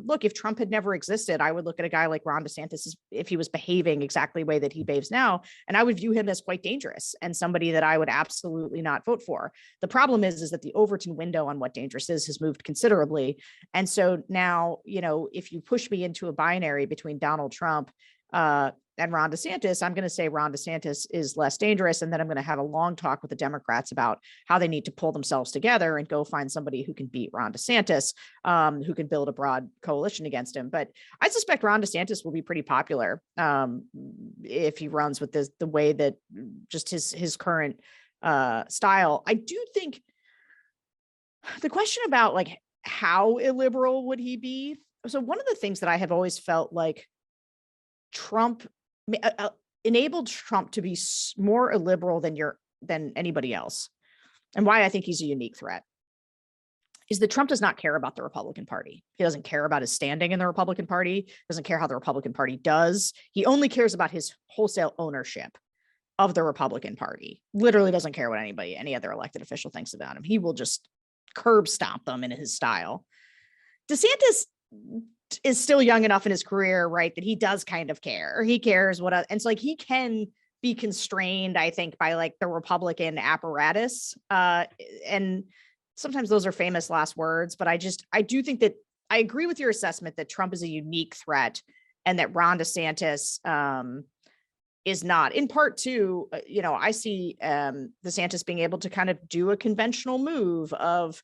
look, if Trump had never existed, I would look at a guy like Ron DeSantis if he was behaving exactly the way that he behaves now, and I would view him as quite dangerous and somebody that I would absolutely not vote for. The problem is that the Overton window on what dangerous is has moved considerably. And so now, if you push me into a binary between Donald Trump and Ron DeSantis, I'm going to say Ron DeSantis is less dangerous. And then I'm going to have a long talk with the Democrats about how they need to pull themselves together and go find somebody who can beat Ron DeSantis, who can build a broad coalition against him. But I suspect Ron DeSantis will be pretty popular if he runs with the way that just his current style. I do think the question about like how illiberal would he be? So one of the things that I have always felt like Trump enabled Trump to be more illiberal than anybody else, and why I think he's a unique threat, is that Trump does not care about the Republican Party. He doesn't care about his standing in the Republican Party, doesn't care how the Republican Party does. He only cares about his wholesale ownership of the Republican Party. Literally doesn't care what any other elected official thinks about him. He will just curb stomp them in his style. DeSantis is still young enough in his career, right, that he does kind of care. He cares and so like he can be constrained, I think, by like the Republican apparatus. And sometimes those are famous last words, but I do think that I agree with your assessment that Trump is a unique threat and that Ron DeSantis is not. In part too, I see DeSantis being able to kind of do a conventional move of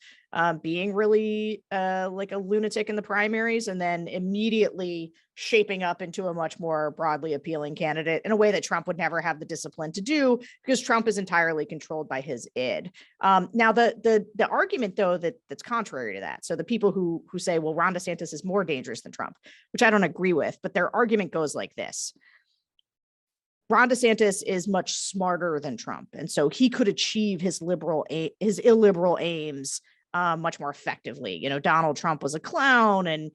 being really like a lunatic in the primaries and then immediately shaping up into a much more broadly appealing candidate in a way that Trump would never have the discipline to do, because Trump is entirely controlled by his id. Now, the argument, though, that's contrary to that, so the people who say, well, Ron DeSantis is more dangerous than Trump, which I don't agree with, but their argument goes like this. Ron DeSantis is much smarter than Trump, and so he could achieve his illiberal aims much more effectively. Donald Trump was a clown, and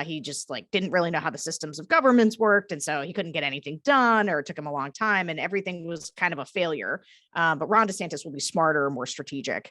he just like didn't really know how the systems of governments worked, and so he couldn't get anything done, or it took him a long time, and everything was kind of a failure. But Ron DeSantis will be smarter, more strategic.